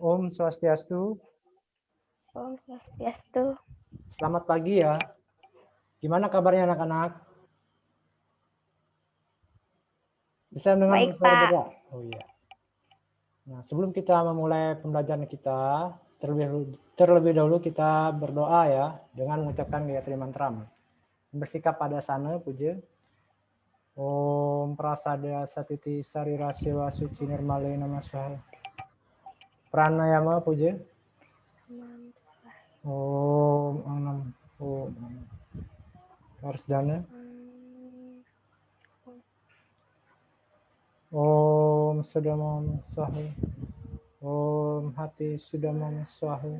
Om Swastiastu. Om Swastiastu. Selamat pagi ya. Gimana kabarnya anak-anak? Bisa mendengar Baik, suara Pak. tidak? Oh iya. Nah, sebelum kita memulai pembelajaran kita, terlebih dahulu kita berdoa ya dengan mengucapkan Gayatri Mantram. Bersikap pada sana, puja. Om Prasadaya Satiti Sarira Siwa Suci Nirmale Namaskara. Pranayama, puja. Om Anam. Om Karsdana. Om Sudamam Swahi. Om Hati Sudamam Swahi.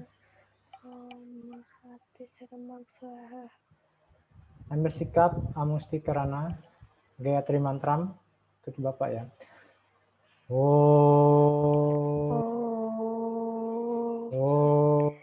Om Hati Sudamam Swaha. Dan bersikap Amusti Karana Gayatri Mantram ke Bapak ya. Om. Om.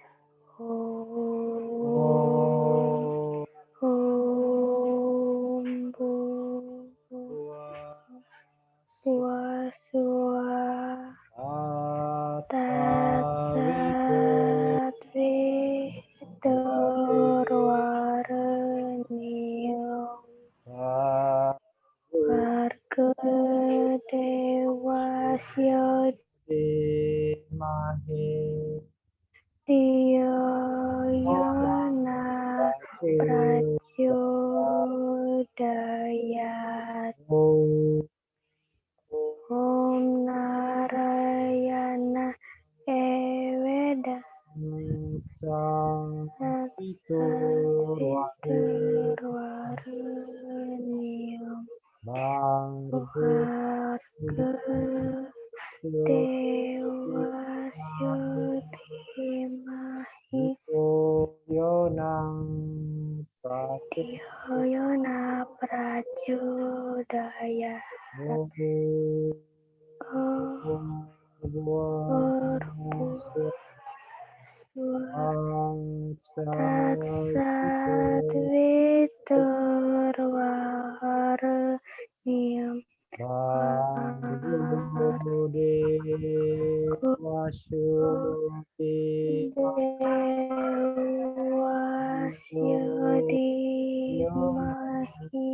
Prachodayat. Om Narayana Eweda Satsiturwarenium Dewasyo Dhimahi Dhiyoyona Prachodayat. Tatsatviturwarenium Dewasyo Dhimahi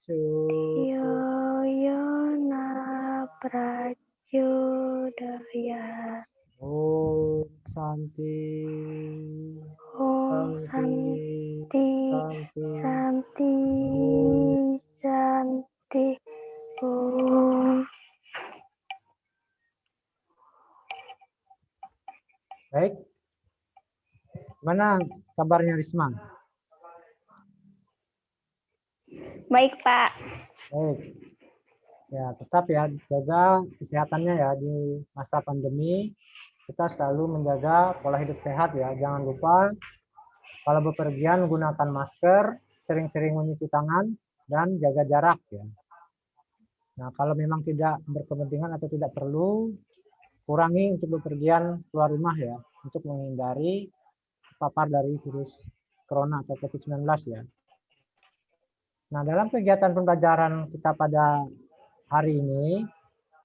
Dhiyoyona Prachodayat. Om Santi. Om Santi, Santi, Santi. Om. Baik. Mana kabarnya Risma? Baik, Pak. Baik. Ya, tetap ya jaga kesehatannya ya di masa pandemi. Kita selalu menjaga pola hidup sehat ya. Jangan lupa kalau bepergian gunakan masker, sering-sering mencuci tangan dan jaga jarak ya. Nah, kalau memang tidak berkepentingan atau tidak perlu, kurangi untuk bepergian keluar rumah ya untuk menghindari terpapar dari virus corona atau COVID-19 ya. Nah, dalam kegiatan pembelajaran kita pada hari ini,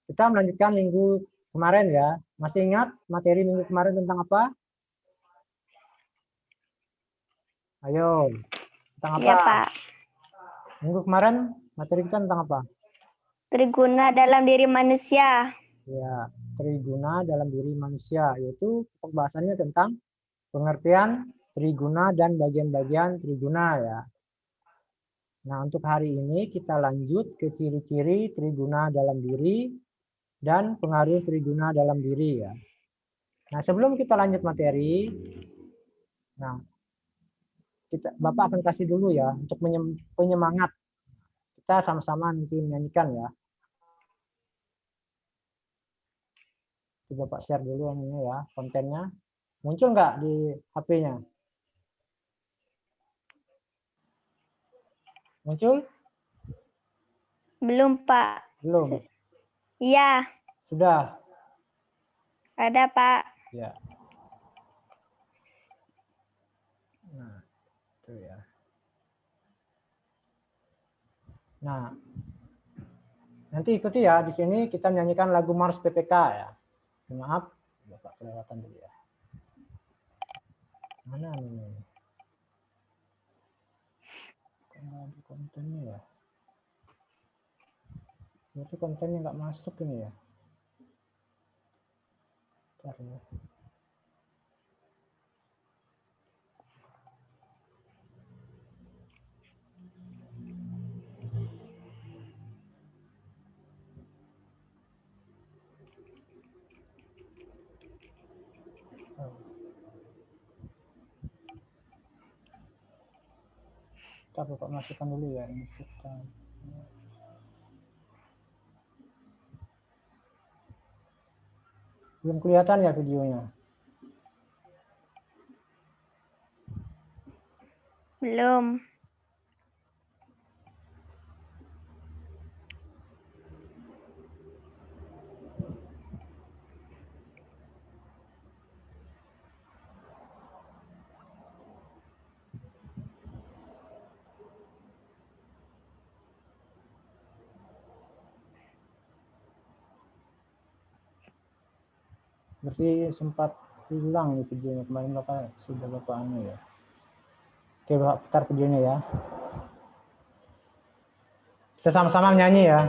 kita melanjutkan minggu kemarin ya. Masih ingat materi minggu kemarin tentang apa? Ayo, tentang apa? Ya, Pak. Minggu kemarin materi kita tentang apa? Triguna dalam diri manusia. Ya, triguna dalam diri manusia, yaitu pembahasannya tentang pengertian triguna dan bagian-bagian triguna ya. Nah, untuk hari ini kita lanjut ke ciri-ciri triguna dalam diri dan pengaruh triguna dalam diri ya. Nah, sebelum kita lanjut materi, nah Bapak akan kasih dulu ya untuk penyemangat. Kita sama-sama nanti menyanyikan ya. Coba Bapak share dulu yang ini ya, kontennya. Muncul nggak di HP-nya? Muncul? Belum, Pak. Belum. Iya, Sudah. ada, Pak. Ya. Nah, itu ya. Nah, nanti ikuti ya. Di sini kita menyanyikan lagu Mars PPK ya. Maaf. Bapak kelewatan dulu ya. Mana ini? Kok nggak ada kontennya ya? Itu kontennya nggak masuk ini ya. Bentar ya. Kita Bapak masukkan dulu ya ini kita. Belum kelihatan ya videonya? Belum. Berarti sempat hilang nih videonya kemarin Bapak sudah Bapak anu ya. Oke Bapak putar videonya ya. Kita sama-sama menyanyi ya.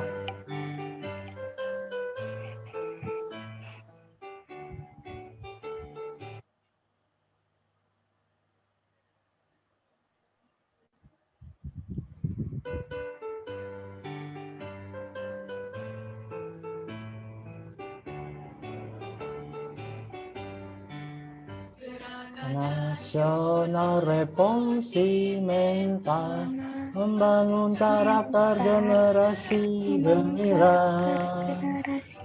Nasional revolusi mental, membangun karakter generasi gemilang,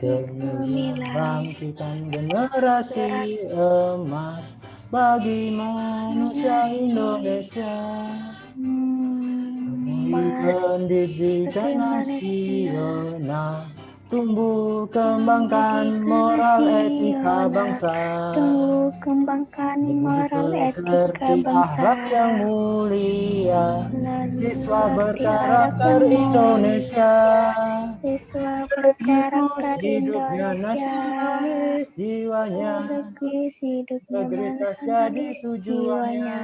kebangkitan generasi emas bagi manusia Indonesia, pendidikan nasional, tumbuh kembangkan moral etika bangsa, tumbuh kembangkan moral etika bangsa, akhlak yang mulia, siswa berkarakter akhlak yang Indonesia, siswa berkarakter hidupnya Indonesia, nasionalis jiwanya, bagus hidupnya integritas jadi nasionalis tujuannya,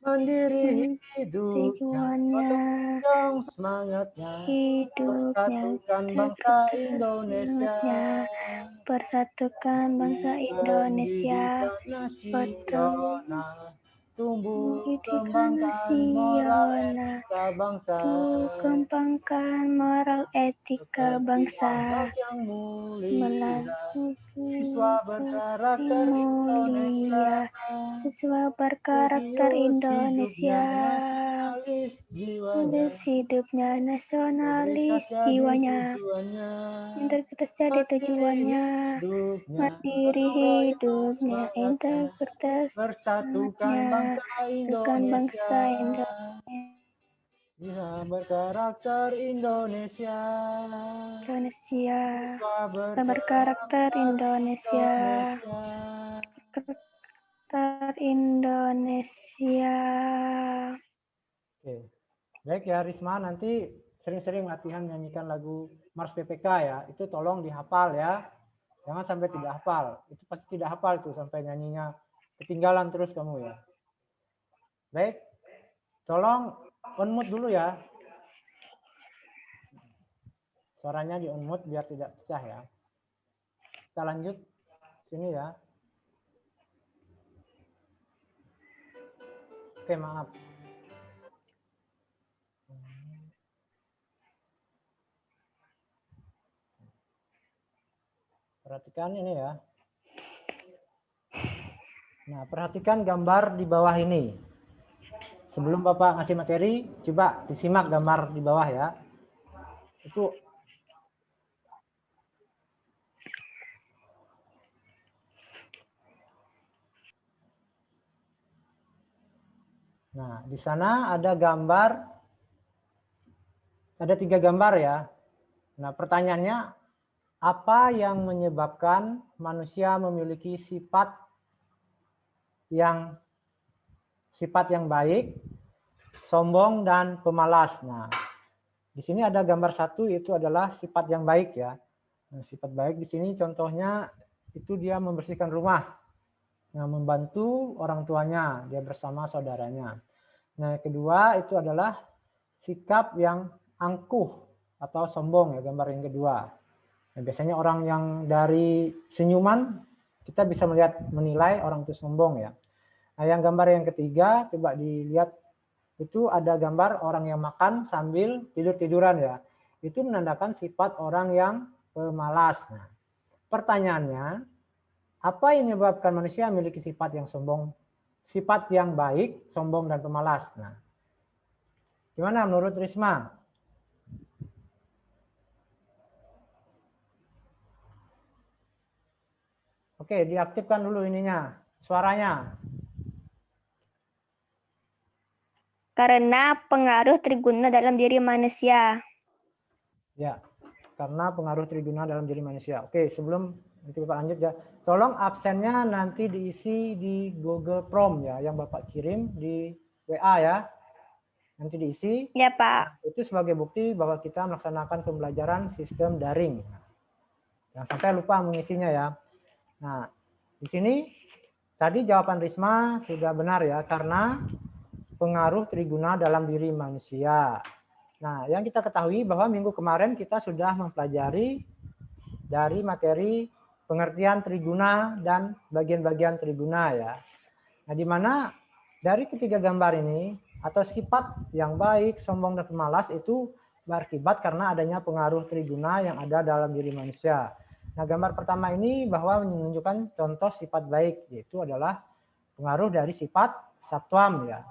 mandiri hidupnya, tujuannya, yang semangatnya, persatukan bangsa Indonesia, persatukan bangsa Indonesia, nasional, tumbuh pendidikan kembangkan moral nasional, etika bangsa, kembangkan moral etika bangsa, akhlak yang mulia, melalui siswa berkarakter Indonesia, siswa berkarakter Indonesia, hidupnya nasionalis jiwanya, integritas jadi tujuannya, mandiri hidupnya, integritas persatukan bangsa Indonesia, berkarakter Indonesia, berkarakter Indonesia, berkarakter Indonesia. Oke. Baik ya Risma, nanti sering-sering latihan nyanyikan lagu Mars PPK ya. Itu tolong dihafal ya. Jangan sampai tidak hafal. Itu pasti tidak hafal tuh sampai nyanyinya ketinggalan terus kamu ya. Baik. Tolong on-mute dulu ya. Suaranya di on-mute biar tidak pecah ya. Kita lanjut sini ya. Oke, maaf. Perhatikan ini ya. Nah, perhatikan gambar di bawah ini. Sebelum Bapak ngasih materi, coba disimak gambar di bawah ya. Itu Nah, di sana ada gambar, ada 3 gambar ya. Nah, pertanyaannya, apa yang menyebabkan manusia memiliki sifat yang baik, sombong, dan pemalas? Nah, di sini ada gambar 1, itu adalah sifat yang baik ya. Nah, sifat baik di sini contohnya itu dia membersihkan rumah. Nah, membantu orang tuanya, dia bersama saudaranya. Nah, yang kedua itu adalah sikap yang angkuh atau sombong, ya, gambar yang kedua. Nah, biasanya orang yang dari senyuman kita bisa menilai orang itu sombong, ya. Nah, yang gambar yang ketiga coba dilihat, itu ada gambar orang yang makan sambil tidur-tiduran, ya. Itu menandakan sifat orang yang pemalas. Nah, pertanyaannya, apa yang menyebabkan manusia memiliki sifat yang sombong, sifat yang baik, sombong dan pemalas? Nah, gimana menurut Risma? Oke, diaktifkan dulu ininya, suaranya. Karena pengaruh triguna dalam diri manusia. Ya, karena pengaruh triguna dalam diri manusia. Oke, sebelum nanti Bapak lanjut ya, tolong absennya nanti diisi di Google Form ya, yang Bapak kirim di WA ya. Nanti diisi. Ya, Pak. Itu sebagai bukti bahwa kita melaksanakan pembelajaran sistem daring. Jangan sampai lupa mengisinya ya. Nah, di sini tadi jawaban Risma sudah benar ya, karena pengaruh triguna dalam diri manusia. Nah, yang kita ketahui bahwa minggu kemarin kita sudah mempelajari dari materi pengertian triguna dan bagian-bagian triguna ya. Nah, di mana dari ketiga gambar ini atau sifat yang baik, sombong dan pemalas itu berakibat karena adanya pengaruh triguna yang ada dalam diri manusia. Nah, gambar pertama ini bahwa menunjukkan contoh sifat baik, yaitu adalah pengaruh dari sifat satwam ya.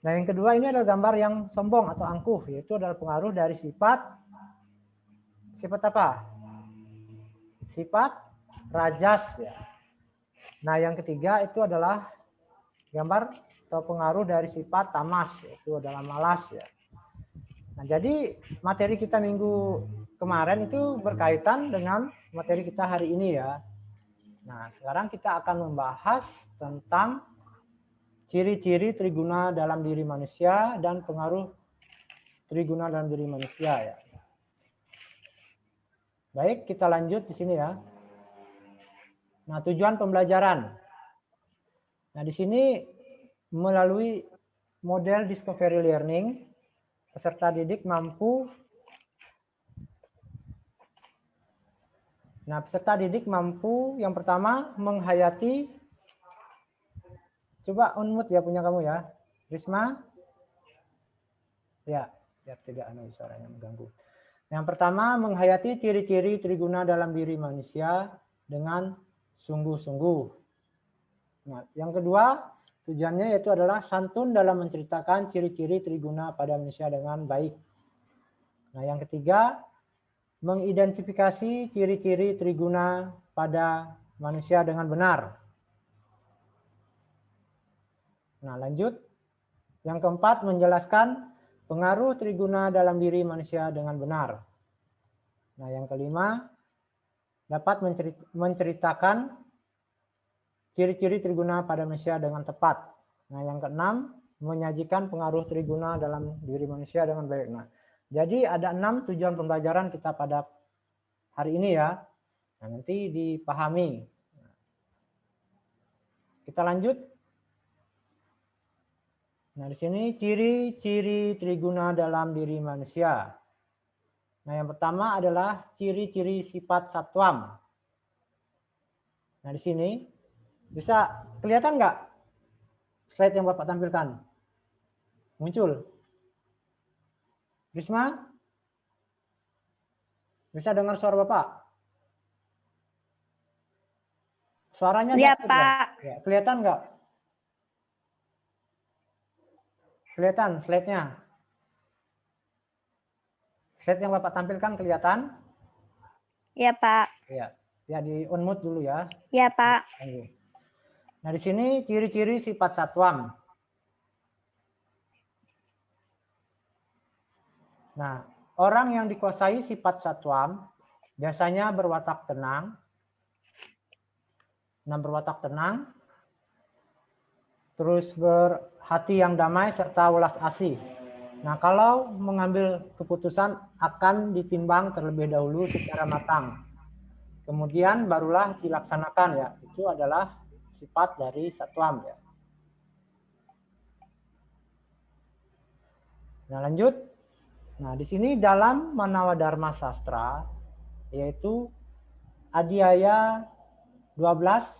Nah, yang kedua ini adalah gambar yang sombong atau angkuh, yaitu adalah pengaruh dari sifat apa? Sifat rajas ya. Nah, yang ketiga itu adalah gambar atau pengaruh dari sifat tamas, yaitu adalah malas ya. Nah, jadi materi kita minggu kemarin itu berkaitan dengan materi kita hari ini ya. Nah, sekarang kita akan membahas tentang ciri-ciri triguna dalam diri manusia dan pengaruh triguna dalam diri manusia ya. Baik, kita lanjut di sini ya. Nah, tujuan pembelajaran. Nah, di sini melalui model discovery learning, peserta didik mampu yang pertama menghayati, coba unmute ya punya kamu ya, Risma. Ya, biar tidak suaranya mengganggu. Yang pertama menghayati ciri-ciri triguna dalam diri manusia dengan sungguh-sungguh. Nah, yang kedua tujuannya yaitu adalah santun dalam menceritakan ciri-ciri triguna pada manusia dengan baik. Nah, yang ketiga mengidentifikasi ciri-ciri triguna pada manusia dengan benar. Nah, lanjut. Yang keempat menjelaskan pengaruh triguna dalam diri manusia dengan benar. Nah, yang kelima dapat menceritakan ciri-ciri triguna pada manusia dengan tepat. Nah, yang keenam menyajikan pengaruh triguna dalam diri manusia dengan baik. Nah, jadi ada 6 tujuan pembelajaran kita pada hari ini ya. Nah, nanti dipahami. Kita lanjut. Nah, di sini ciri-ciri triguna dalam diri manusia. Nah, yang pertama adalah ciri-ciri sifat satwam. Nah, di sini bisa kelihatan nggak slide yang Bapak tampilkan? Muncul? Risma? Bisa dengar suara Bapak? Suaranya Ya, dapat, Pak. ya? Kelihatan nggak? Kelihatan slide-nya? Slide yang Bapak tampilkan kelihatan? Ya, Pak. Ya, ya di unmute dulu ya. Ya, Pak. Nah, di sini ciri-ciri sifat satwam. Nah, orang yang dikuasai sifat satwam biasanya berwatak tenang. Nah, berwatak tenang, terus berhati yang damai serta welas asih. Nah, kalau mengambil keputusan akan ditimbang terlebih dahulu secara matang. kemudian barulah dilaksanakan ya. Itu adalah sifat dari satwam ya. Nah, lanjut. Nah, di sini dalam Manawadharma Sastra yaitu Adhyaya 12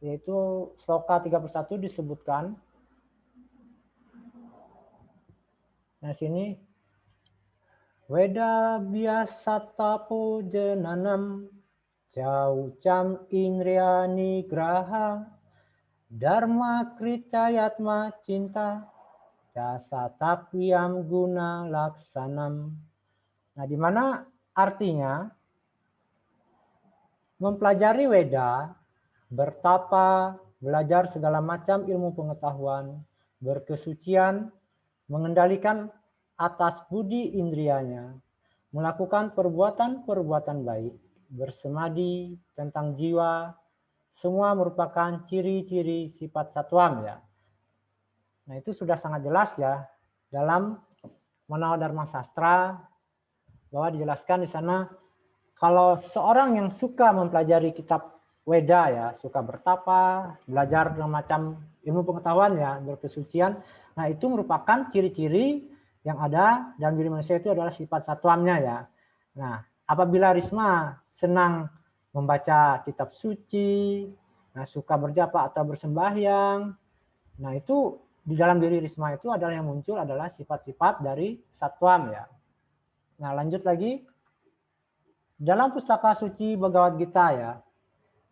yaitu sloka 31 disebutkan. Nah, sini Weda biasata pujenanam jaucam indriya nigraha dharma kritayatma cinta jasa takwiyam guna laksanam. Nah, di mana artinya mempelajari Weda, bertapa, belajar segala macam ilmu pengetahuan, berkesucian, mengendalikan atas budi indrianya, melakukan perbuatan-perbuatan baik, bersemadi tentang jiwa, semua merupakan ciri-ciri sifat satwam ya. Nah, itu sudah sangat jelas ya dalam Manawadharma Sastra bahwa dijelaskan di sana kalau seorang yang suka mempelajari kitab Weda ya, suka bertapa, belajar dengan macam ilmu pengetahuan ya, berkesucian, nah itu merupakan ciri-ciri yang ada dalam diri manusia itu adalah sifat satwamnya ya. Nah, apabila Risma senang membaca kitab suci, nah suka berjapa atau bersembahyang, nah itu di dalam diri Risma itu adalah yang muncul adalah sifat-sifat dari satwam ya. Nah, lanjut lagi. Dalam pustaka suci Bhagavad Gita ya,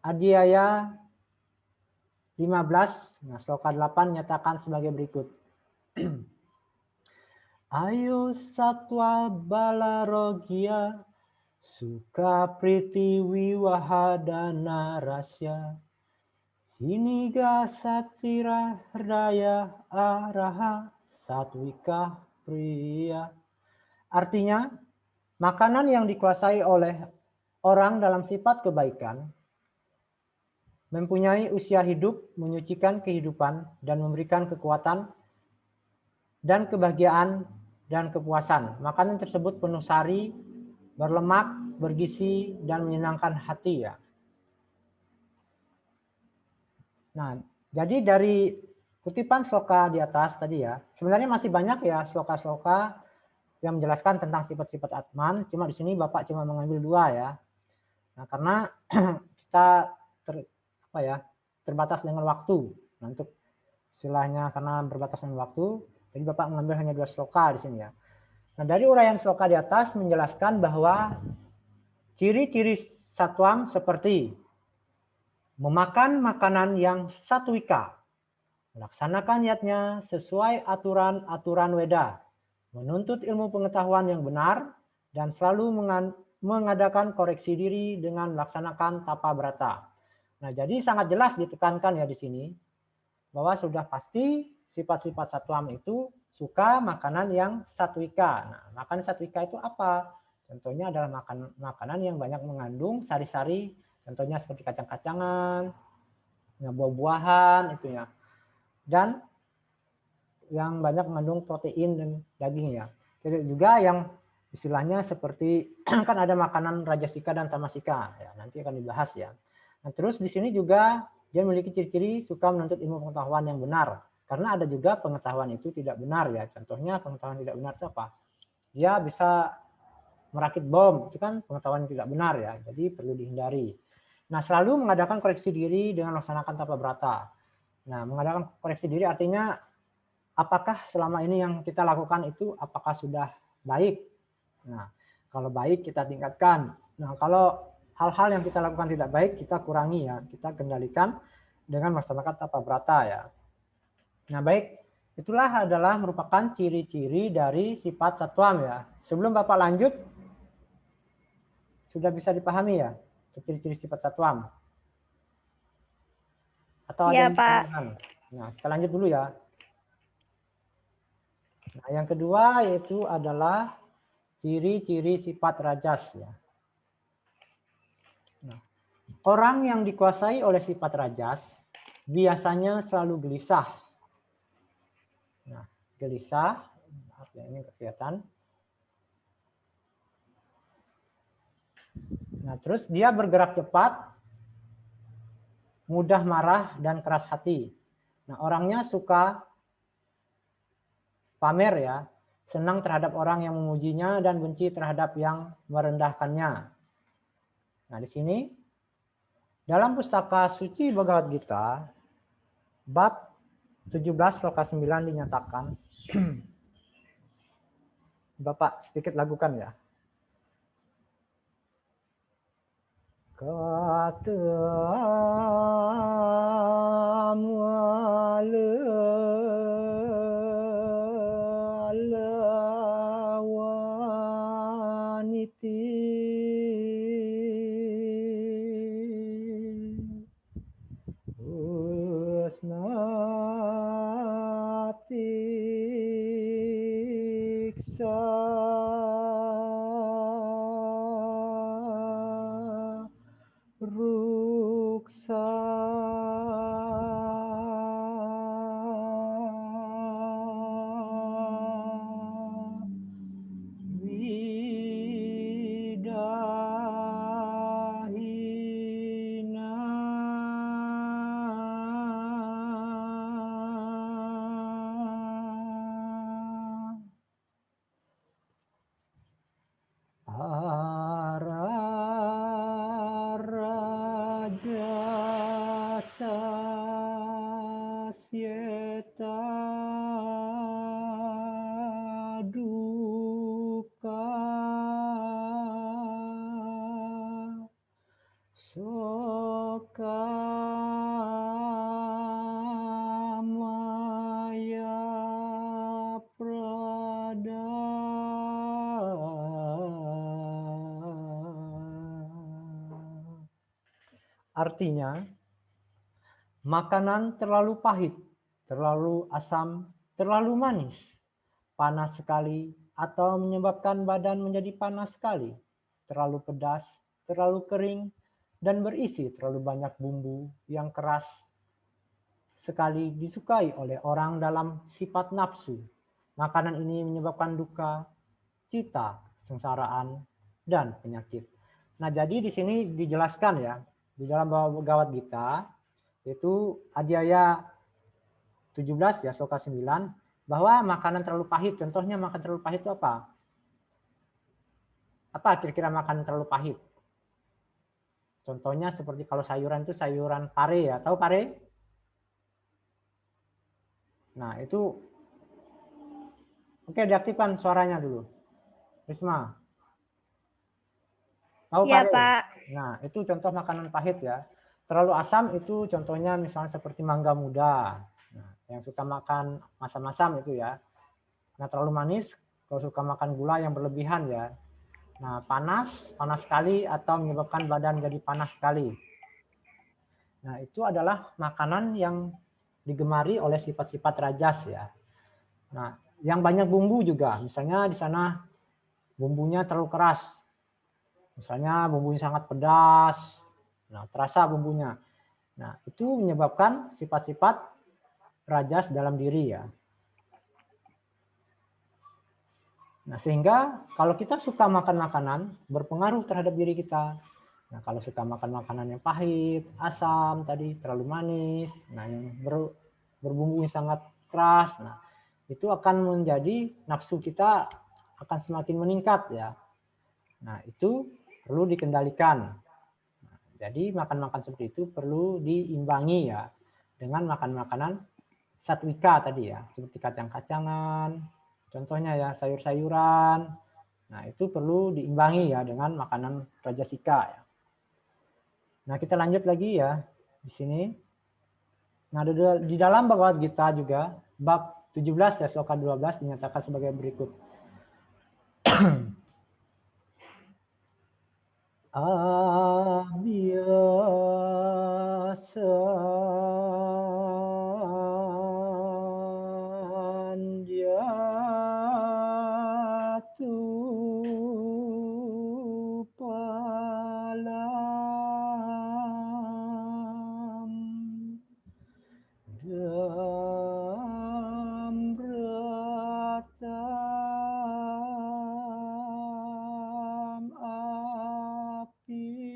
Adhyaya 15, nah sloka 8 nyatakan sebagai berikut. Ayo satwa balarogya suka priti wiwahadana rasya siniga satira hrdaya araha satwika priya. Artinya, makanan yang dikuasai oleh orang dalam sifat kebaikan mempunyai usia hidup, menyucikan kehidupan, dan memberikan kekuatan dan kebahagiaan dan kepuasan. Makanan tersebut penuh sari, berlemak, bergizi, dan menyenangkan hati ya. Nah, jadi dari kutipan sloka di atas tadi ya, sebenarnya masih banyak ya sloka-sloka yang menjelaskan tentang sifat-sifat Atman, cuma di sini Bapak cuma mengambil 2 ya. Nah, karena kita terbatas dengan waktu. Nah, untuk istilahnya karena berbatas dengan waktu, jadi Bapak mengambil hanya 2 sloka di sini ya. Nah, dari uraian sloka di atas menjelaskan bahwa ciri-ciri satwam seperti memakan makanan yang satwika, melaksanakan niatnya sesuai aturan-aturan Weda, menuntut ilmu pengetahuan yang benar, dan selalu mengadakan koreksi diri dengan melaksanakan tapa brata. Nah, jadi sangat jelas ditekankan ya di sini bahwa sudah pasti sifat-sifat satwam itu suka makanan yang satwika. Nah, makanan satwika itu apa? Contohnya adalah makanan yang banyak mengandung sari-sari, contohnya seperti kacang-kacangan, buah-buahan itu ya. Dan yang banyak mengandung protein dan daging ya. Jadi juga yang istilahnya seperti kan ada makanan rajasika dan tamasika ya, nanti akan dibahas ya. Nah, terus di sini juga dia memiliki ciri-ciri suka menuntut ilmu pengetahuan yang benar. Karena ada juga pengetahuan itu tidak benar ya. Contohnya pengetahuan tidak benar itu apa? Dia bisa merakit bom, itu kan pengetahuan tidak benar ya. Jadi perlu dihindari. Nah, selalu mengadakan koreksi diri dengan melaksanakan tapa brata. Nah, mengadakan koreksi diri artinya apakah selama ini yang kita lakukan itu apakah sudah baik? Nah, kalau baik kita tingkatkan. Nah, kalau hal-hal yang kita lakukan tidak baik kita kurangi ya, kita kendalikan dengan melaksanakan tapa brata ya. Nah, baik, itulah adalah merupakan ciri-ciri dari sifat satwam ya. Sebelum Bapak lanjut, sudah bisa dipahami ya ciri-ciri sifat satwam? Atau ada Ya, yang Pak. ditanyakan? Nah, kita lanjut dulu ya. Nah, yang kedua yaitu adalah ciri-ciri sifat rajas ya. Nah, orang yang dikuasai oleh sifat rajas biasanya selalu gelisah. Nah, gelisah, maaf ya ini kelihatan. Nah, terus dia bergerak cepat, mudah marah dan keras hati. Nah, orangnya suka pamer ya, senang terhadap orang yang memujinya dan benci terhadap yang merendahkannya. Nah, di sini dalam pustaka suci Bhagavad Gita bab 17 sloka 9 dinyatakan Bapak sedikit lakukan ya. Ruksa Widahina Sasyeta duka soka maya prada. Artinya, makanan terlalu pahit, terlalu asam, terlalu manis, panas sekali, atau menyebabkan badan menjadi panas sekali, terlalu pedas, terlalu kering, dan berisi terlalu banyak bumbu yang keras sekali disukai oleh orang dalam sifat nafsu. Makanan ini menyebabkan duka, cita, kesengsaraan, dan penyakit. Nah, jadi di sini dijelaskan ya, di dalam Bhagavad Gita, yaitu Adhyaya 17 ya, sloka 9, bahwa makanan terlalu pahit, contohnya makan terlalu pahit itu apa? Apa kira-kira makanan terlalu pahit? Contohnya seperti kalau sayuran itu sayuran pare ya, tahu pare? Nah, itu oke, diaktifkan suaranya dulu. Risma. Tahu Ya, pare? Pak. Nah, itu contoh makanan pahit ya. Terlalu asam itu contohnya misalnya seperti mangga muda. Nah, yang suka makan masam-masam itu ya. Nah, terlalu manis kalau suka makan gula yang berlebihan ya. Nah, panas sekali atau menyebabkan badan jadi panas sekali. Nah, itu adalah makanan yang digemari oleh sifat-sifat rajas ya. Nah, yang banyak bumbu juga, misalnya di sana bumbunya terlalu keras. Misalnya bumbunya sangat pedas. Nah, terasa bumbunya. Nah, itu menyebabkan sifat-sifat rajas dalam diri ya. Nah, sehingga kalau kita suka makan makanan, berpengaruh terhadap diri kita. Nah, kalau suka makan makanan yang pahit, asam tadi, terlalu manis, nah yang berbumbu yang sangat keras, nah itu akan menjadi nafsu kita akan semakin meningkat ya. Nah, itu perlu dikendalikan. Nah, jadi makan-makan seperti itu perlu diimbangi ya dengan makan makanan satwika tadi ya, seperti kacang-kacangan, contohnya ya sayur-sayuran. Nah, itu perlu diimbangi ya dengan makanan rajasika ya. Nah, kita lanjut lagi ya di sini. Nah, di dalam Bhagavad Gita juga bab 17 ya sloka 12 dinyatakan sebagai berikut. Abhyasa Damratam api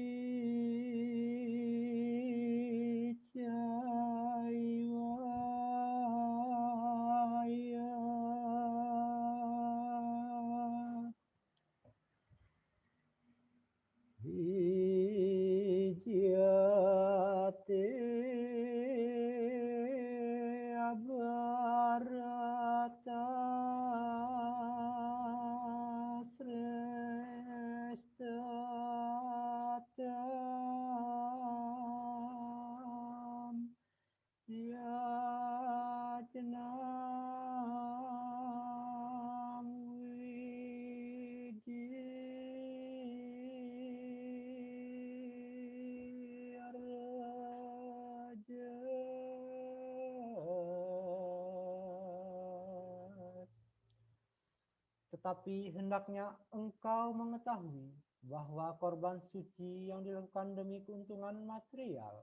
Tetapi hendaknya engkau mengetahui bahwa korban suci yang dilakukan demi keuntungan material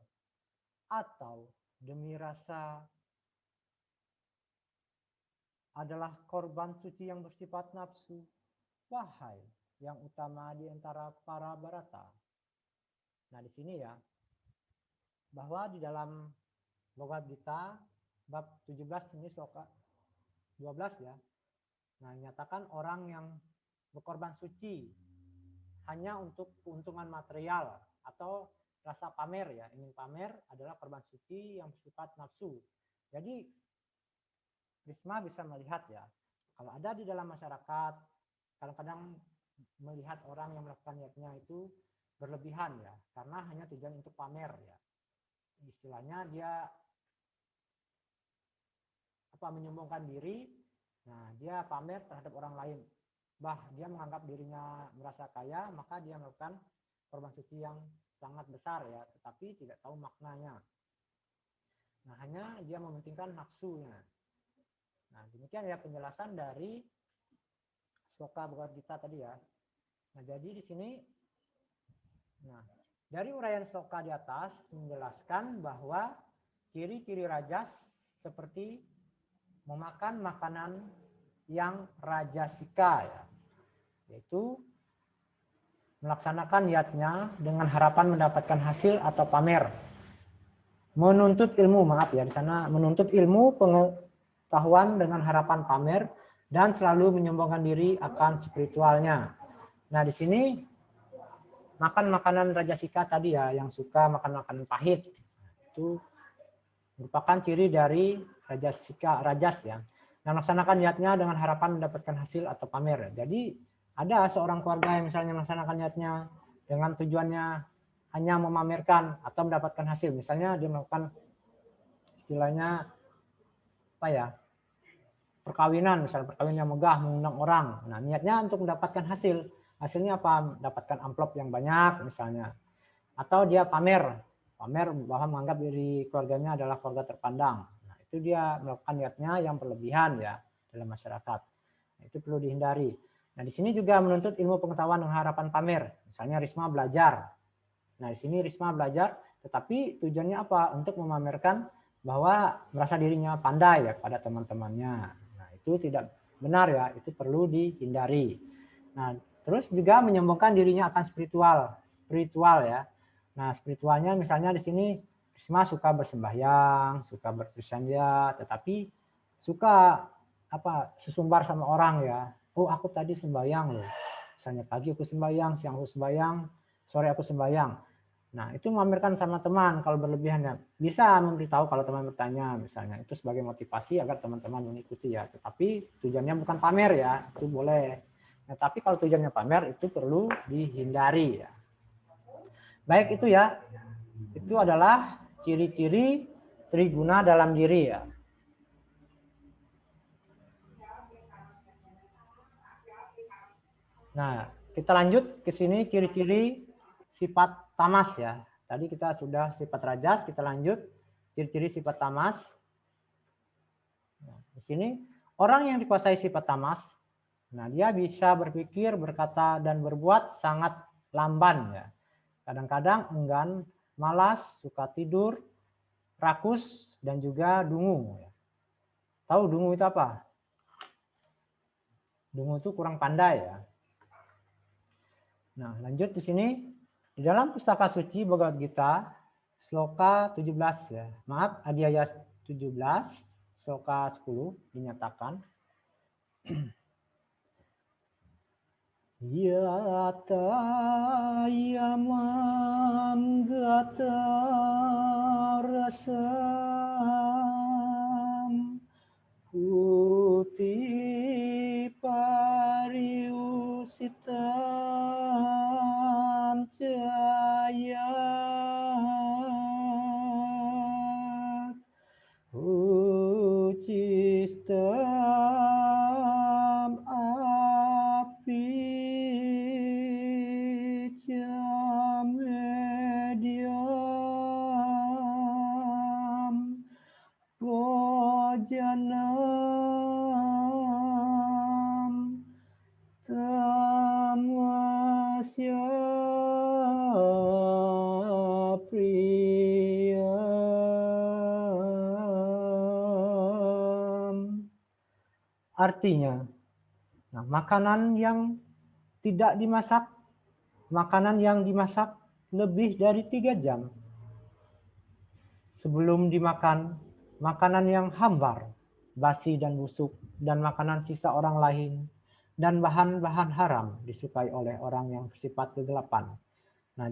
atau demi rasa adalah korban suci yang bersifat nafsu. Wahai yang utama di antara para barata. Nah, di sini ya, bahwa di dalam Bhagavad Gita bab 17 ini sloka 12 ya. Nah, nyatakan orang yang berkorban suci hanya untuk keuntungan material atau rasa pamer ya, ingin pamer adalah korban suci yang bersifat nafsu. Jadi Risma bisa melihat ya, kalau ada di dalam masyarakat kadang-kadang melihat orang yang melakukan niatnya itu berlebihan ya, karena hanya tujuan untuk pamer ya. Istilahnya dia menyombongkan diri. Nah, dia pamer terhadap orang lain. Dia menganggap dirinya merasa kaya, maka dia melakukan korban suci yang sangat besar ya, tetapi tidak tahu maknanya. Nah, hanya dia mementingkan nafsunya. Nah, demikian ya penjelasan dari sloka Bhagavad Gita tadi ya. Nah, jadi di sini dari uraian sloka di atas menjelaskan bahwa ciri-ciri rajas seperti memakan makanan yang rajasika ya, yaitu melaksanakan niatnya dengan harapan mendapatkan hasil atau pamer. Menuntut ilmu, di sana menuntut ilmu pengetahuan dengan harapan pamer dan selalu menyombongkan diri akan spiritualnya. Nah, di sini makan makanan rajasika tadi ya, yang suka makan makanan pahit, itu merupakan ciri dari rajas ya. Nah, melaksanakan niatnya dengan harapan mendapatkan hasil atau pamer. Jadi ada seorang keluarga yang misalnya melaksanakan niatnya dengan tujuannya hanya memamerkan atau mendapatkan hasil. Misalnya dia melakukan istilahnya perkawinan, misalnya perkawinan yang megah, mengundang orang. Nah, niatnya untuk mendapatkan hasil. Hasilnya apa? Mendapatkan amplop yang banyak misalnya. Atau dia pamer bahwa menganggap diri keluarganya adalah keluarga terpandang. Nah, itu dia melakukan niatnya yang berlebihan ya dalam masyarakat. Nah, itu perlu dihindari. Nah, di sini juga menuntut ilmu pengetahuan dengan harapan pamer. Misalnya Risma belajar. Nah, di sini Risma belajar, tetapi tujuannya apa? Untuk memamerkan bahwa merasa dirinya pandai ya pada teman-temannya. Nah, itu tidak benar ya, itu perlu dihindari. Nah, terus juga menyombongkan dirinya akan spiritual ya. Nah, spiritualnya misalnya di sini Risma suka bersembahyang, suka berprisanya, tetapi suka sesumbar sama orang ya. Oh, aku tadi sembahyang loh. Misalnya pagi aku sembahyang, siang aku sembahyang, sore aku sembahyang. Nah, itu memamerkan sama teman kalau berlebihan ya. Bisa memberitahu kalau teman bertanya misalnya, itu sebagai motivasi agar teman-teman mengikuti ya. Tetapi tujuannya bukan pamer ya, itu boleh. Nah, tapi kalau tujuannya pamer itu perlu dihindari ya. Baik, itu ya. Itu adalah ciri-ciri triguna dalam diri ya. Nah, kita lanjut ke sini ciri-ciri sifat tamas ya. Tadi kita sudah sifat rajas, kita lanjut ciri-ciri sifat tamas. Nah, di sini orang yang dikuasai sifat tamas, nah dia bisa berpikir, berkata, dan berbuat sangat lamban ya. Kadang-kadang enggan, malas, suka tidur, rakus, dan juga dungu. Tahu dungu itu apa? Dungu itu kurang pandai ya. Nah, lanjut di sini. Di dalam pustaka suci Bhagavad Gita, sloka 17 ya. Maaf, adhyaya 17, sloka 10 dinyatakan. Yata yamam gata rasam puti pariusitam jaya ucistam api artinya. Nah, makanan yang tidak dimasak, makanan yang dimasak lebih dari 3 jam sebelum dimakan, makanan yang hambar, basi dan busuk, dan makanan sisa orang lain, dan bahan-bahan haram disukai oleh orang yang bersifat kegelapan. Nah,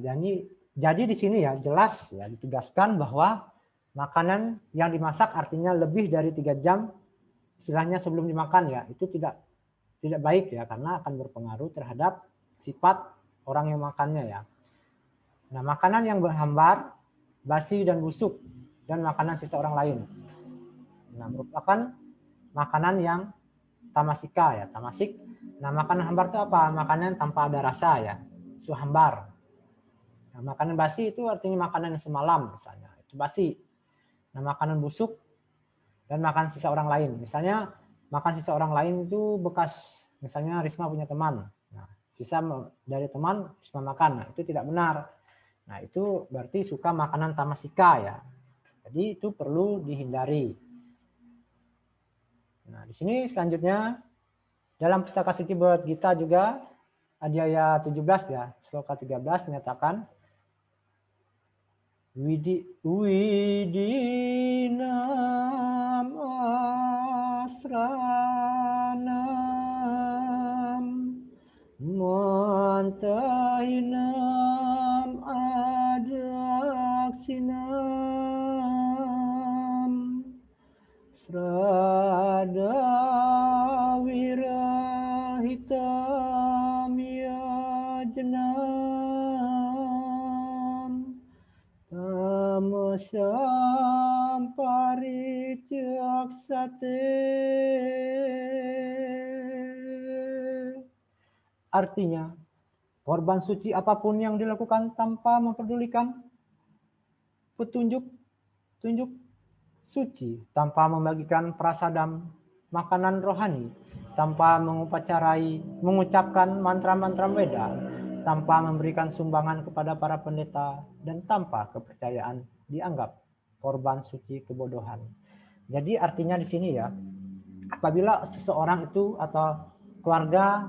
jadi di sini ya jelas ya ditegaskan bahwa makanan yang dimasak artinya lebih dari 3 jam istilahnya sebelum dimakan ya, itu tidak baik ya karena akan berpengaruh terhadap sifat orang yang makannya ya. Nah, makanan yang berhambar, basi dan busuk dan makanan sisa orang lain. Nah, merupakan makanan yang tamasika ya, tamasik. Nah, makanan hambar itu apa? Makanan tanpa ada rasa ya, itu hambar. Nah, makanan basi itu artinya makanan yang semalam misalnya, itu basi. Nah, makanan busuk dan makan sisa orang lain. Misalnya makan sisa orang lain itu bekas, misalnya Risma punya teman. Nah, sisa dari teman Risma makan. Nah, itu tidak benar. Nah, itu berarti suka makanan tamasika ya. Jadi itu perlu dihindari. Nah, di sini selanjutnya dalam Pustaka Suci Bhagavad Gita juga adhyaya 17 ya, sloka 13 menyatakan Widinam asranam mantahinam adaksinam srada wirahitam yajanam tamasam paricaksate. Artinya, korban suci apapun yang dilakukan tanpa memperdulikan petunjuk suci, tanpa membagikan prasadam makanan rohani, tanpa mengucapkan mantra-mantra Weda, tanpa memberikan sumbangan kepada para pendeta, dan tanpa kepercayaan dianggap korban suci kebodohan. Jadi artinya di sini ya, apabila seseorang itu atau keluarga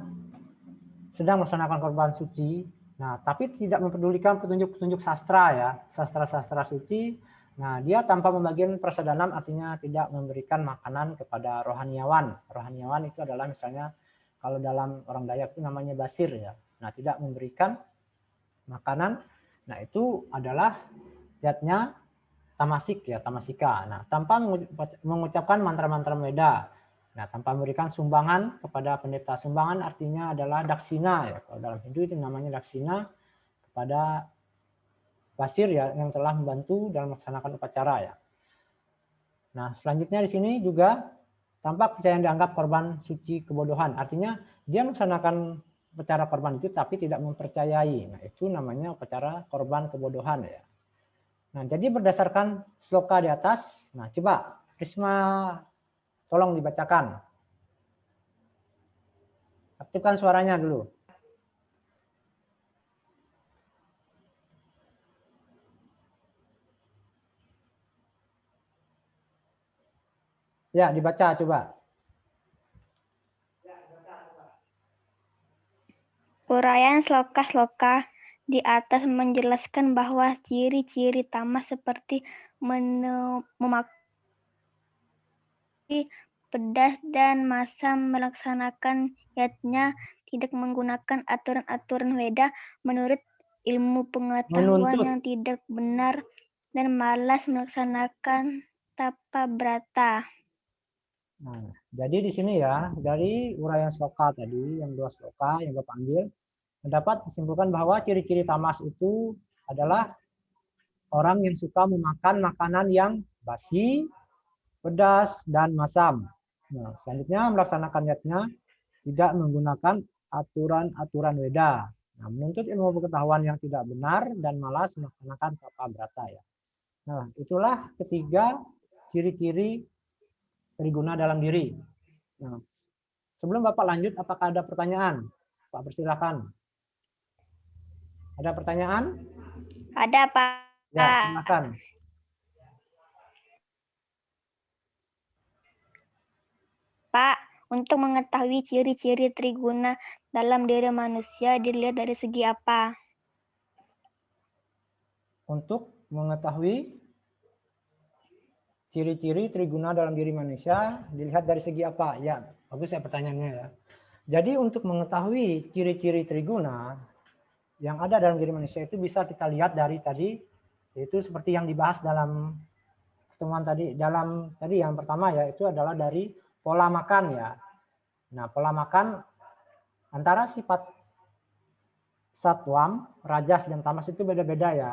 sedang melaksanakan korban suci, nah tapi tidak mempedulikan petunjuk-petunjuk sastra ya, sastra-sastra suci, nah dia tanpa membagikan prasadanam artinya tidak memberikan makanan kepada rohaniawan. Rohaniawan itu adalah misalnya kalau dalam orang Dayak itu namanya basir ya. Nah, tidak memberikan makanan, nah itu adalah zatnya tamasik ya, tamasika. Nah, tanpa mengucapkan mantra-mantra Weda. Nah, tanpa memberikan sumbangan kepada pendeta. Sumbangan artinya adalah daksina ya. Kalau dalam Hindu itu namanya daksina kepada basir ya yang telah membantu dalam melaksanakan upacara ya. Nah, selanjutnya di sini juga tampak yang dianggap korban suci kebodohan. Artinya dia melaksanakan upacara korban itu tapi tidak mempercayai. Nah, itu namanya upacara korban kebodohan ya. Nah, jadi berdasarkan sloka di atas, nah coba Risma tolong dibacakan. Aktifkan suaranya dulu. Ya, dibaca coba. Uraian sloka-sloka di atas menjelaskan bahwa ciri-ciri tamas seperti memakai pedas dan masam melaksanakan yatnya, tidak menggunakan aturan-aturan Weda menurut ilmu pengetahuan yang tidak benar, dan malas melaksanakan tapa brata. Nah, jadi di sini ya, dari uraian sloka tadi, yang 2 sloka yang Bapak ambil, dapat disimpulkan bahwa ciri-ciri tamas itu adalah orang yang suka memakan makanan yang basi, pedas, dan masam. Nah, selanjutnya melaksanakan yatnya tidak menggunakan aturan-aturan Weda. Nah, menuntut ilmu pengetahuan yang tidak benar dan malas melaksanakan tapa brata ya. Nah, itulah ketiga ciri-ciri triguna dalam diri. Nah, sebelum Bapak lanjut, apakah ada pertanyaan? Pak, persilakan. Ada pertanyaan? Ada, Pak. Ya, silakan. Pak, Untuk mengetahui ciri-ciri triguna dalam diri manusia dilihat dari segi apa? Untuk mengetahui ciri-ciri triguna dalam diri manusia dilihat dari segi apa? Ya, bagus ya pertanyaannya ya. Jadi untuk mengetahui ciri-ciri triguna yang ada dalam diri manusia itu bisa kita lihat dari tadi, yaitu seperti yang dibahas dalam pertemuan tadi. Dalam tadi yang pertama ya itu adalah dari pola makan ya. Nah, pola makan antara sifat satwam, rajas, dan tamas itu beda-beda ya.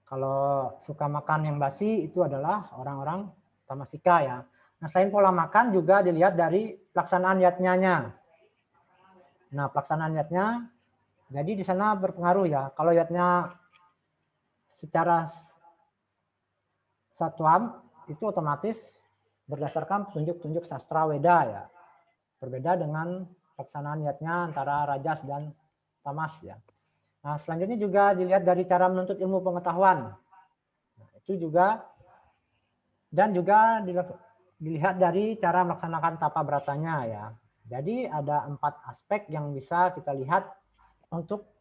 Kalau suka makan yang basi itu adalah orang-orang tamasika ya. Nah, selain pola makan juga dilihat dari pelaksanaan yatnyanya. Nah, pelaksanaan yatnya, jadi di sana berpengaruh ya. Kalau yatnya secara satwam itu otomatis berdasarkan petunjuk-petunjuk sastra Weda ya. Berbeda dengan pelaksanaan yatnya antara rajas dan tamas ya. Nah, selanjutnya juga dilihat dari cara menuntut ilmu pengetahuan. Nah, itu juga dan juga dilihat dari cara melaksanakan tapa beratanya ya. Jadi ada 4 aspek yang bisa kita lihat untuk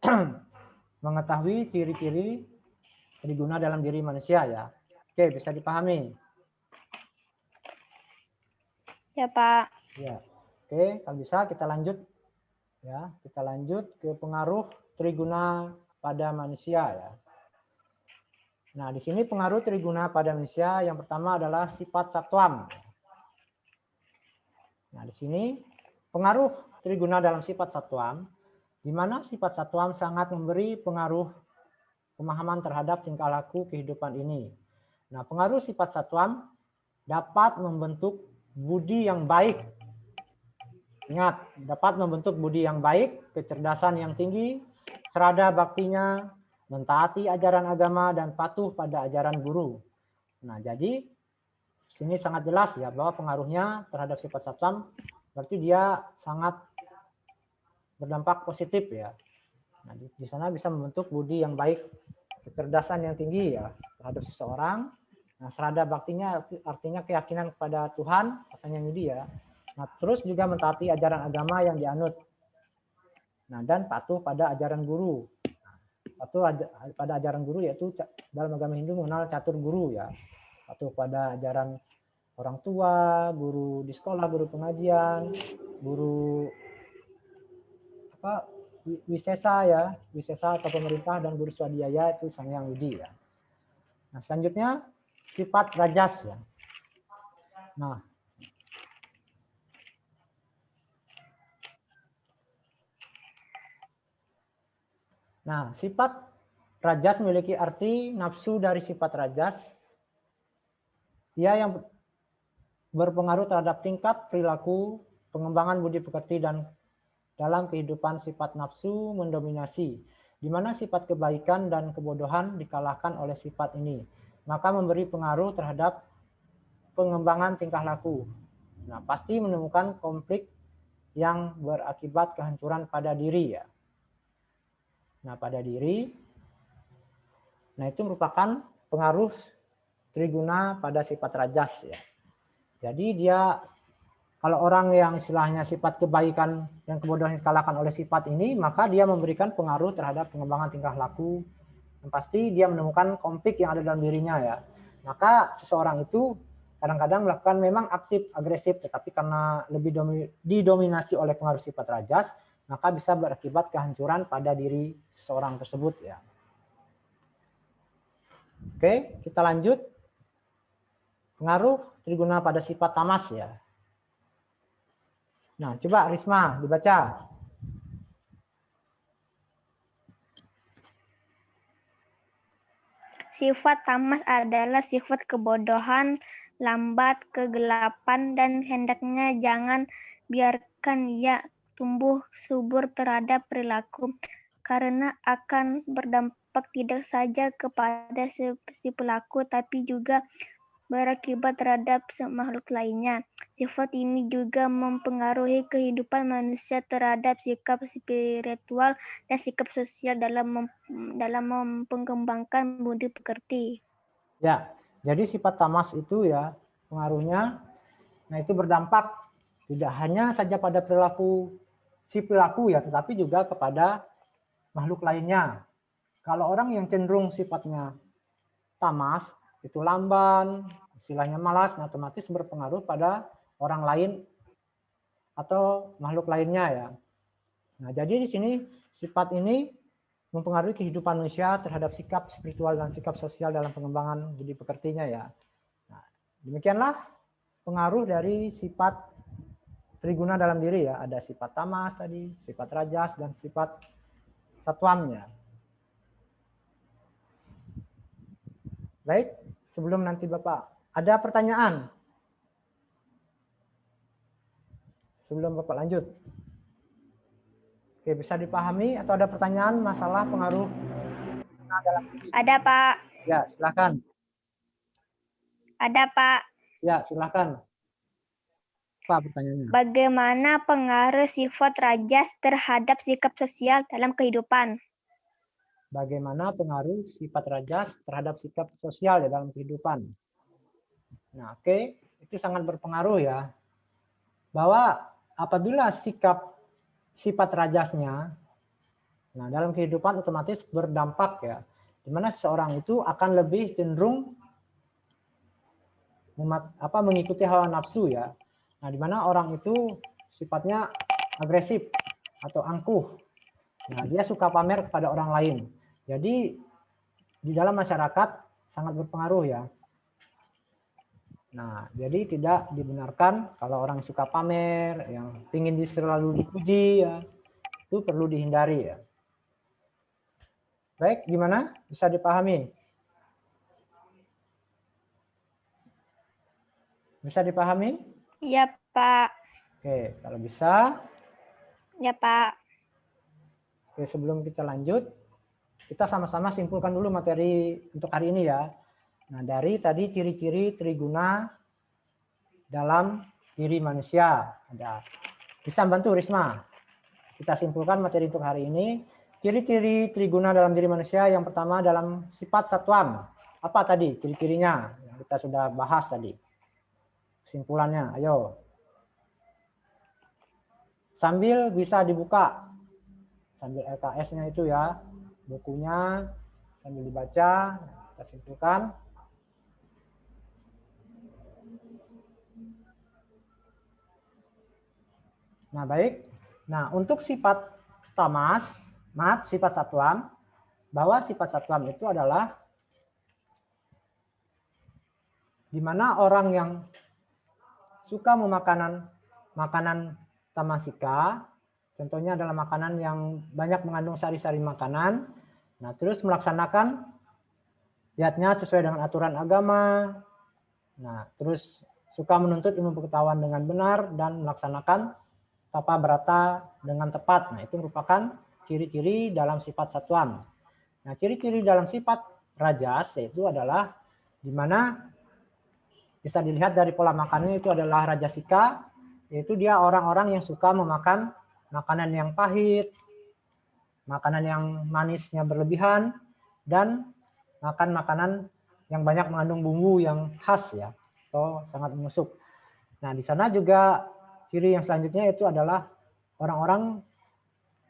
mengetahui ciri-ciri triguna dalam diri manusia ya. Oke, bisa dipahami? Ya, Pak. Ya. Oke, kalau bisa kita lanjut ya. Kita lanjut ke pengaruh triguna pada manusia ya. Nah, di sini pengaruh triguna pada manusia yang pertama adalah sifat satwam. Nah, di sini pengaruh triguna dalam sifat satwam, di mana sifat satwam sangat memberi pengaruh pemahaman terhadap tingkah laku kehidupan ini. Nah, pengaruh sifat satwam dapat membentuk budi yang baik. Ingat, dapat membentuk budi yang baik, kecerdasan yang tinggi, serada baktinya, mentaati ajaran agama, dan patuh pada ajaran guru. Nah, jadi sini sangat jelas ya bahwa pengaruhnya terhadap sifat satwam berarti dia sangat berdampak positif ya. Nah, di sana bisa membentuk budi yang baik, kecerdasan yang tinggi ya terhadap seseorang. Nah, serada baktinya artinya keyakinan kepada Tuhan, rasanya yudi ya. Nah, terus juga mentaati ajaran agama yang dianut. Nah, dan patuh pada ajaran guru. Patuh pada ajaran guru yaitu dalam agama Hindu mengenal catur guru ya. Patuh pada ajaran orang tua, guru di sekolah, guru pengajian, guru wisesa ya, wisesa atau pemerintah, dan guru swadhyaya itu sangyang yudi ya. Nah, selanjutnya sifat rajas ya. Nah, sifat rajas memiliki arti nafsu dari sifat rajas. Dia yang berpengaruh terhadap tingkat perilaku, pengembangan budi pekerti, dan dalam kehidupan sifat nafsu mendominasi, di mana sifat kebaikan dan kebodohan dikalahkan oleh sifat ini, maka memberi pengaruh terhadap pengembangan tingkah laku. Nah, pasti menemukan konflik yang berakibat kehancuran pada diri ya. Nah, pada diri, nah itu merupakan pengaruh triguna pada sifat rajas ya. Jadi dia kalau orang yang istilahnya sifat kebaikan dan kebodohan dikalahkan oleh sifat ini, maka dia memberikan pengaruh terhadap pengembangan tingkah laku. Yang pasti dia menemukan konflik yang ada dalam dirinya ya. Maka seseorang itu kadang-kadang melakukan memang aktif, agresif, tetapi karena lebih didominasi oleh pengaruh sifat rajas, maka bisa berakibat kehancuran pada diri seseorang tersebut ya. Oke, kita lanjut. Pengaruh triguna pada sifat tamas ya. Nah, coba Risma dibaca. Sifat tamas adalah sifat kebodohan, lambat, kegelapan, dan hendaknya jangan biarkan ia tumbuh subur terhadap perilaku, karena akan berdampak tidak saja kepada si pelaku, tapi juga berakibat terhadap makhluk lainnya. Sifat ini juga mempengaruhi kehidupan manusia terhadap sikap spiritual dan sikap sosial dalam mengembangkan budi pekerti. Ya, jadi sifat tamas itu ya pengaruhnya, nah itu berdampak Tidak hanya saja pada perilaku si pelaku ya, tetapi juga kepada makhluk lainnya. Kalau orang yang cenderung sifatnya tamas, itu lamban, istilahnya malas, nah otomatis berpengaruh pada orang lain atau makhluk lainnya ya. Nah, jadi di sini sifat ini mempengaruhi kehidupan manusia terhadap sikap spiritual dan sikap sosial dalam pengembangan budi pekertinya ya. Nah, demikianlah pengaruh dari sifat triguna dalam diri ya. Ada sifat tamas tadi, sifat rajas, dan sifat satwamnya. Baik, sebelum nanti Bapak, ada pertanyaan? Sebelum Bapak lanjut. Oke, bisa dipahami atau ada pertanyaan masalah pengaruh dalam diri? Ada, Pak. Ya, silakan. Ada, Pak. Ya, silakan. Apa pertanyaannya? Bagaimana pengaruh sifat rajas terhadap sikap sosial dalam kehidupan? Bagaimana pengaruh sifat rajas terhadap sikap sosial ya dalam kehidupan? Nah, oke, itu sangat berpengaruh ya. Bahwa apabila sifat rajasnya, nah dalam kehidupan otomatis berdampak ya, di mana seseorang itu akan lebih cenderung mengikuti hawa nafsu ya. Nah, di mana orang itu sifatnya agresif atau angkuh. Nah, dia suka pamer kepada orang lain. Jadi di dalam masyarakat sangat berpengaruh ya. Nah, jadi tidak dibenarkan kalau orang suka pamer, yang ingin selalu dipuji ya, itu perlu dihindari ya. Baik, gimana? Bisa dipahami? Bisa dipahami? Ya, Pak. Oke, kalau bisa. Ya, Pak. Oke, sebelum kita lanjut, kita sama-sama simpulkan dulu materi untuk hari ini ya. Nah, dari tadi ciri-ciri triguna dalam diri manusia. Ada. Bisa bantu Risma? Kita simpulkan materi untuk hari ini. Ciri-ciri triguna dalam diri manusia yang pertama dalam sifat satwam. Apa tadi ciri-cirinya? Yang kita sudah bahas tadi. Kesimpulannya, ayo. Sambil bisa dibuka. Sambil LKS-nya itu ya. Bukunya sambil dibaca. Kita simpulkan. Nah, baik. Nah, untuk sifat tamas, sifat satwam, bahwa sifat satwam itu adalah di mana orang yang suka memakan makanan tamasika, contohnya adalah makanan yang banyak mengandung sari-sari makanan, nah terus melaksanakan dietnya sesuai dengan aturan agama, nah terus suka menuntut ilmu pengetahuan dengan benar dan melaksanakan tapa brata dengan tepat. Nah, itu merupakan ciri-ciri dalam sifat satwam. Nah, ciri-ciri dalam sifat rajas yaitu adalah di mana bisa dilihat dari pola makannya itu adalah rajasika, yaitu dia orang-orang yang suka memakan makanan yang pahit, makanan yang manisnya berlebihan, dan makan makanan yang banyak mengandung bumbu yang khas ya, atau sangat menusuk. Nah, di sana juga ciri yang selanjutnya itu adalah orang-orang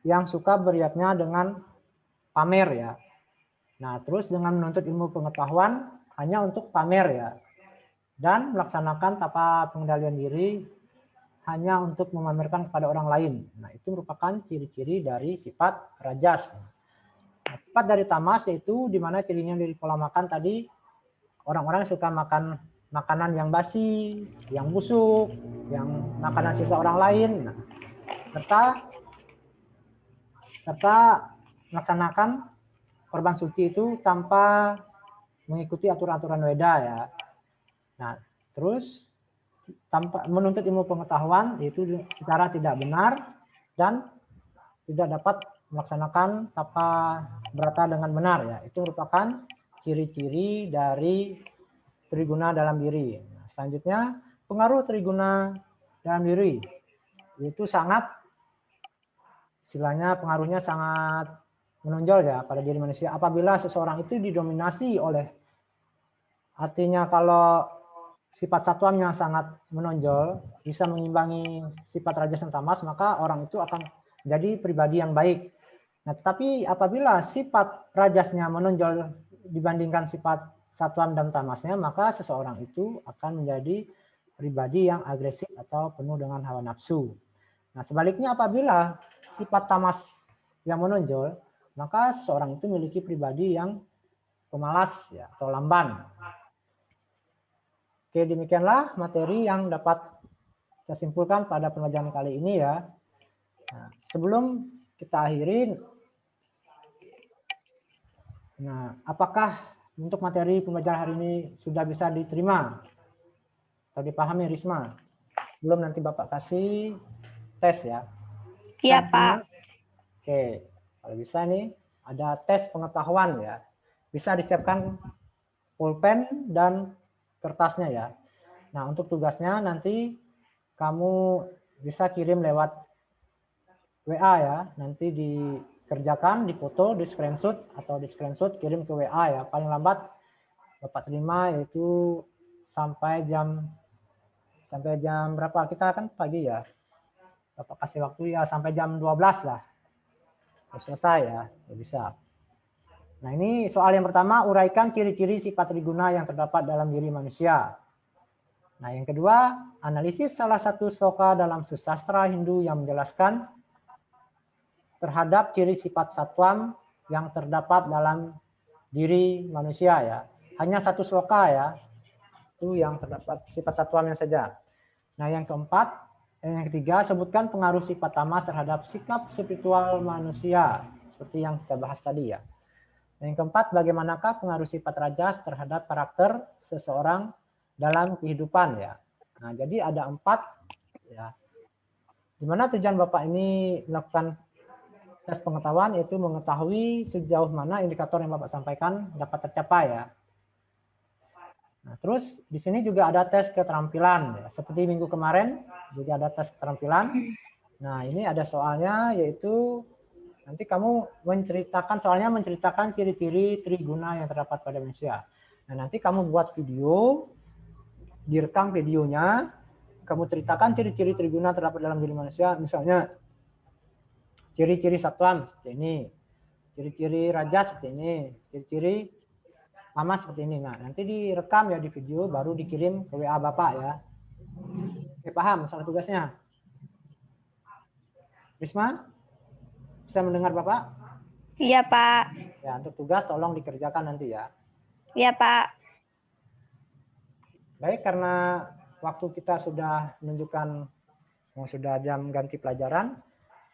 yang suka beriatnya dengan pamer ya. Nah, terus dengan menuntut ilmu pengetahuan hanya untuk pamer ya. Dan melaksanakan tapa pengendalian diri hanya untuk memamerkan kepada orang lain. Nah, itu merupakan ciri-ciri dari sifat rajas. Nah, sifat dari tamas yaitu di mana cirinya dari pola makan tadi, orang-orang suka makan makanan yang basi, yang busuk, yang makanan sisa orang lain, nah, serta melaksanakan korban suci itu tanpa mengikuti aturan-aturan Weda ya. Nah, terus tanpa menuntut ilmu pengetahuan itu secara tidak benar dan tidak dapat melaksanakan tapa brata dengan benar ya. Itu merupakan ciri-ciri dari triguna dalam diri. Nah, selanjutnya pengaruh triguna dalam diri itu sangat istilahnya pengaruhnya sangat menonjol ya pada diri manusia apabila seseorang itu didominasi oleh, artinya kalau sifat satwam yang sangat menonjol, bisa mengimbangi sifat rajas dan tamas, maka orang itu akan menjadi pribadi yang baik. Nah, tetapi apabila sifat rajasnya menonjol dibandingkan sifat satwam dan tamasnya, maka seseorang itu akan menjadi pribadi yang agresif atau penuh dengan hawa nafsu. Nah, sebaliknya apabila sifat tamas yang menonjol, maka seseorang itu memiliki pribadi yang pemalas ya, atau lamban. Oke, demikianlah materi yang dapat kita simpulkan pada pembelajaran kali ini ya. Nah, sebelum kita akhiri, nah, apakah untuk materi pembelajaran hari ini sudah bisa diterima atau dipahami Risma? Belum, nanti Bapak kasih tes ya. Iya, Pak. Oke, kalau bisa nih ada tes pengetahuan ya. Bisa disiapkan pulpen dan kertasnya ya. Nah, untuk tugasnya nanti kamu bisa kirim lewat WA ya. Nanti dikerjakan, difoto, di screenshot, kirim ke WA ya. Paling lambat Bapak terima yaitu sampai jam berapa? Kita kan pagi ya. Bapak kasih waktu ya sampai jam 12 lah. Selesai ya, bisa. Nah, ini soal yang pertama, uraikan ciri-ciri sifat triguna yang terdapat dalam diri manusia. Nah, yang kedua, analisis salah satu sloka dalam sastra Hindu yang menjelaskan terhadap ciri sifat satwam yang terdapat dalam diri manusia ya. Hanya satu sloka ya, itu yang terdapat sifat satwamnya saja. Nah, yang keempat, yang ketiga, sebutkan pengaruh sifat tamas terhadap sikap spiritual manusia, seperti yang kita bahas tadi ya. Yang keempat, bagaimanakah pengaruh sifat rajas terhadap karakter seseorang dalam kehidupan ya. Nah, jadi ada 4 ya. Dimana tujuan Bapak ini melakukan tes pengetahuan, yaitu mengetahui sejauh mana indikator yang Bapak sampaikan dapat tercapai ya. Nah, terus di sini juga ada tes keterampilan ya. Seperti minggu kemarin juga ada tes keterampilan. Nah, ini ada soalnya, yaitu nanti kamu menceritakan ciri-ciri triguna yang terdapat pada manusia. Nah, nanti kamu buat video, direkam videonya, kamu ceritakan ciri-ciri triguna terdapat dalam diri manusia, misalnya ciri-ciri satwam seperti ini, ciri-ciri rajas seperti ini, ciri-ciri tamas seperti ini. Nah, nanti direkam ya di video, baru dikirim ke WA Bapak ya. Oke, paham masalah tugasnya? Risma, bisa mendengar Bapak? Iya, Pak. Ya, untuk tugas tolong dikerjakan nanti ya. Iya, Pak. Baik, karena waktu kita sudah menunjukkan sudah jam ganti pelajaran.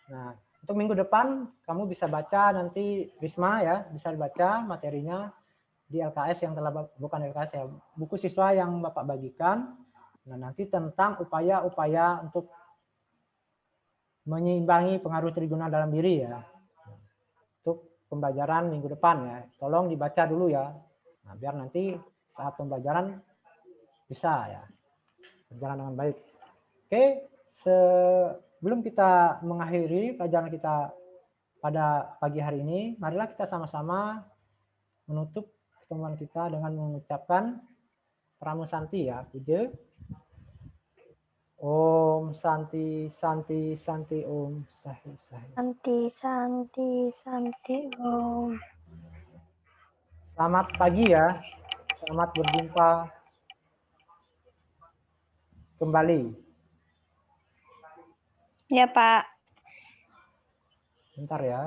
Nah, untuk minggu depan kamu bisa baca nanti Risma ya, bisa dibaca materinya di LKS yang telah, bukan LKS ya, buku siswa yang Bapak bagikan. Nah, nanti tentang upaya-upaya untuk menyeimbangi pengaruh triguna dalam diri ya. Untuk pembelajaran minggu depan ya. Tolong dibaca dulu ya. Nah, biar nanti saat pembelajaran bisa ya berjalan dengan baik. Oke, sebelum kita mengakhiri pelajaran kita pada pagi hari ini, marilah kita sama-sama menutup pertemuan kita dengan mengucapkan Pramusanti ya, puja. Om Santi Santi Santi Om Sahi Sahi. Santi, Santi, Santi, Om. Selamat pagi ya, selamat berjumpa kembali. Ya, Pak. Bentar ya.